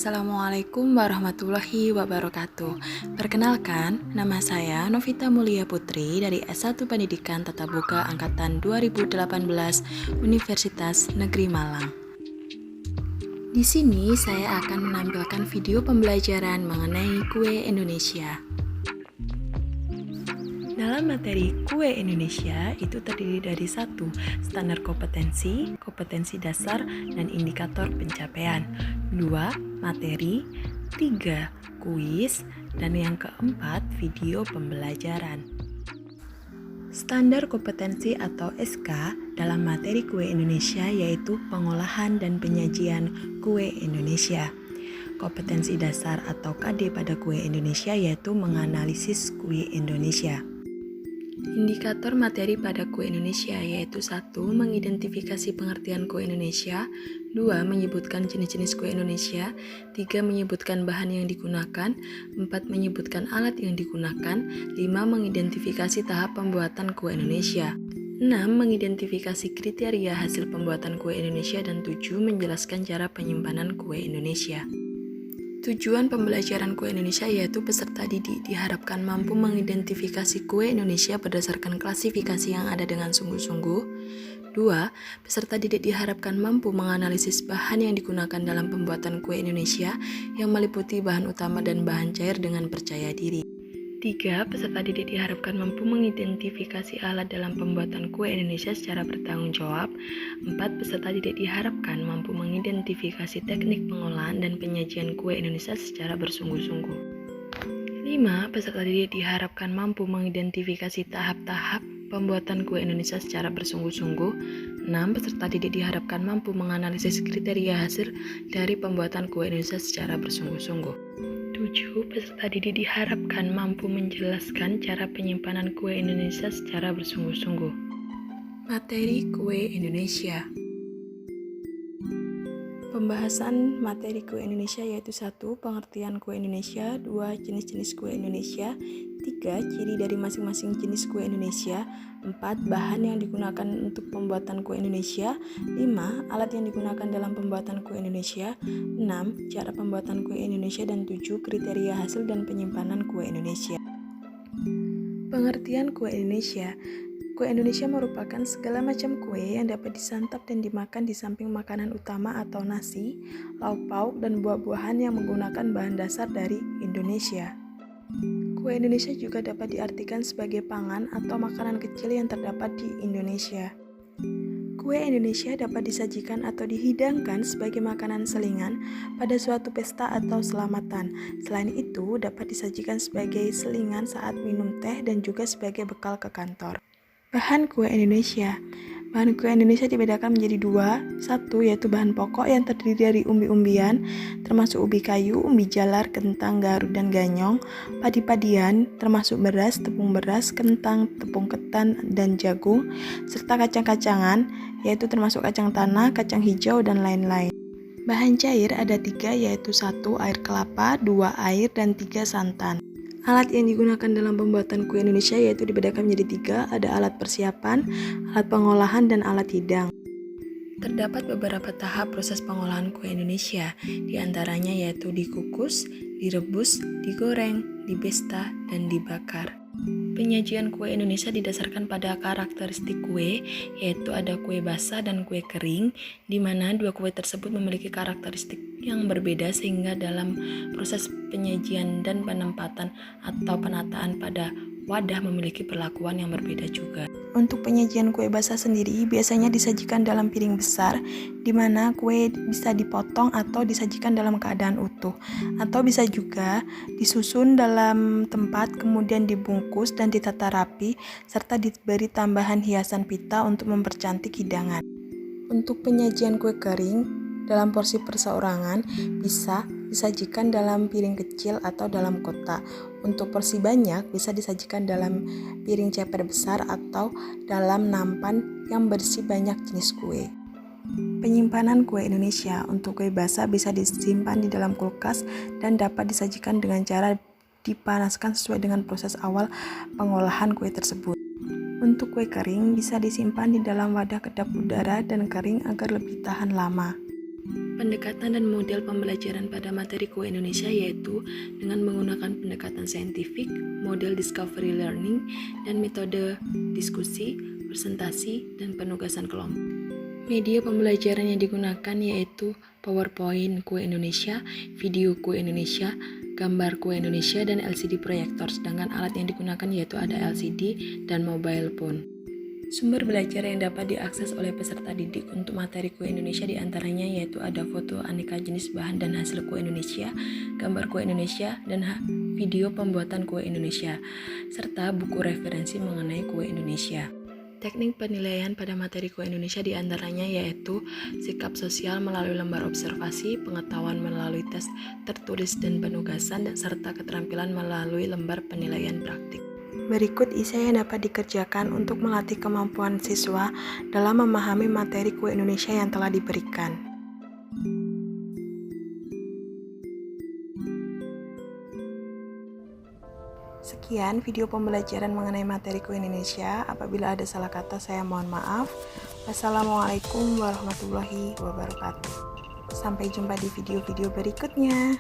Assalamualaikum warahmatullahi wabarakatuh. Perkenalkan, nama saya Novita Mulia Putri dari S1 Pendidikan Tata Boga Angkatan 2018 Universitas Negeri Malang. Di sini saya akan menampilkan video pembelajaran mengenai kue Indonesia. Dalam materi kue Indonesia itu terdiri dari 1. Standar kompetensi, kompetensi dasar, dan indikator pencapaian. 2. Materi. 3. Kuis. Dan yang keempat, video pembelajaran. Standar kompetensi atau SK dalam materi kue Indonesia yaitu pengolahan dan penyajian kue Indonesia. Kompetensi dasar atau KD pada kue Indonesia yaitu menganalisis kue Indonesia. Indikator materi pada kue Indonesia yaitu 1. Mengidentifikasi pengertian kue Indonesia. 2. Menyebutkan jenis-jenis kue Indonesia. 3. Menyebutkan bahan yang digunakan. 4. Menyebutkan alat yang digunakan. 5. Mengidentifikasi tahap pembuatan kue Indonesia. 6. Mengidentifikasi kriteria hasil pembuatan kue Indonesia. Dan 7. Menjelaskan cara penyimpanan kue Indonesia. Tujuan pembelajaran kue Indonesia yaitu peserta didik diharapkan mampu mengidentifikasi kue Indonesia berdasarkan klasifikasi yang ada dengan sungguh-sungguh. 2. Peserta didik diharapkan mampu menganalisis bahan yang digunakan dalam pembuatan kue Indonesia yang meliputi bahan utama dan bahan cair dengan percaya diri. 3. Peserta didik diharapkan mampu mengidentifikasi alat dalam pembuatan kue Indonesia secara bertanggung jawab. 4. Peserta didik diharapkan mampu mengidentifikasi teknik pengolahan dan penyajian kue Indonesia secara bersungguh-sungguh. 5. Peserta didik diharapkan mampu mengidentifikasi tahap-tahap pembuatan kue Indonesia secara bersungguh-sungguh. 6. Peserta didik diharapkan mampu menganalisis kriteria hasil dari pembuatan kue Indonesia secara bersungguh-sungguh. 7. Peserta didik diharapkan mampu menjelaskan cara penyimpanan kue Indonesia secara bersungguh-sungguh. Materi kue Indonesia. Pembahasan materi kue Indonesia yaitu 1. Pengertian kue Indonesia. 2. Jenis-jenis kue Indonesia. 3. Ciri dari masing-masing jenis kue Indonesia. 4. Bahan yang digunakan untuk pembuatan kue Indonesia. 5. Alat yang digunakan dalam pembuatan kue Indonesia. 6. Cara pembuatan kue Indonesia. Dan 7. Kriteria hasil dan penyimpanan kue Indonesia. Pengertian kue Indonesia. Kue Indonesia merupakan segala macam kue yang dapat disantap dan dimakan di samping makanan utama atau nasi, lauk pauk, dan buah-buahan yang menggunakan bahan dasar dari Indonesia. Kue Indonesia juga dapat diartikan sebagai pangan atau makanan kecil yang terdapat di Indonesia. Kue Indonesia dapat disajikan atau dihidangkan sebagai makanan selingan pada suatu pesta atau selamatan. Selain itu, dapat disajikan sebagai selingan saat minum teh dan juga sebagai bekal ke kantor. Bahan kue Indonesia. Bahan kue Indonesia dibedakan menjadi 2. 1. Yaitu bahan pokok yang terdiri dari umbi-umbian, termasuk ubi kayu, umbi jalar, kentang, garu, dan ganyong, padi-padian, termasuk beras, tepung beras, kentang, tepung ketan, dan jagung, serta kacang-kacangan, yaitu termasuk kacang tanah, kacang hijau, dan lain-lain. Bahan cair ada 3, yaitu 1. Air kelapa, 2. Air, dan 3. Santan. Alat yang digunakan dalam pembuatan kue Indonesia yaitu dibedakan menjadi 3, ada alat persiapan, alat pengolahan, dan alat hidang. Terdapat beberapa tahap proses pengolahan kue Indonesia, di antaranya yaitu dikukus, direbus, digoreng, dibesta, dan dibakar. Penyajian kue Indonesia didasarkan pada karakteristik kue, yaitu ada kue basah dan kue kering, di mana dua kue tersebut memiliki karakteristik yang berbeda sehingga dalam proses penyajian dan penempatan atau penataan pada wadah memiliki perlakuan yang berbeda juga. Untuk penyajian kue basah sendiri biasanya disajikan dalam piring besar, di mana kue bisa dipotong atau disajikan dalam keadaan utuh, atau bisa juga disusun dalam tempat kemudian dibungkus dan ditata rapi, serta diberi tambahan hiasan pita untuk mempercantik hidangan. Untuk penyajian kue kering dalam porsi perseorangan bisa disajikan dalam piring kecil atau dalam kotak. Untuk porsi banyak bisa disajikan dalam piring ceper besar atau dalam nampan yang berisi banyak jenis kue. Penyimpanan kue Indonesia. Untuk kue basah bisa disimpan di dalam kulkas dan dapat disajikan dengan cara dipanaskan sesuai dengan proses awal pengolahan kue tersebut. Untuk kue kering bisa disimpan di dalam wadah kedap udara dan kering agar lebih tahan lama. Pendekatan dan model pembelajaran pada materi kue Indonesia yaitu dengan menggunakan pendekatan saintifik, model discovery learning, dan metode diskusi, presentasi, dan penugasan kelompok. Media pembelajaran yang digunakan yaitu PowerPoint Kue Indonesia, video Kue Indonesia, gambar Kue Indonesia, dan LCD proyektor. Sedangkan alat yang digunakan yaitu ada LCD dan mobile phone. Sumber belajar yang dapat diakses oleh peserta didik untuk materi kue Indonesia diantaranya yaitu ada foto aneka jenis bahan dan hasil kue Indonesia, gambar kue Indonesia, dan video pembuatan kue Indonesia, serta buku referensi mengenai kue Indonesia. Teknik penilaian pada materi kue Indonesia diantaranya yaitu sikap sosial melalui lembar observasi, pengetahuan melalui tes tertulis dan penugasan, serta keterampilan melalui lembar penilaian praktik. Berikut isi yang dapat dikerjakan untuk melatih kemampuan siswa dalam memahami materi kue Indonesia yang telah diberikan. Sekian video pembelajaran mengenai materi kue Indonesia. Apabila ada salah kata, saya mohon maaf. Wassalamualaikum warahmatullahi wabarakatuh. Sampai jumpa di video-video berikutnya.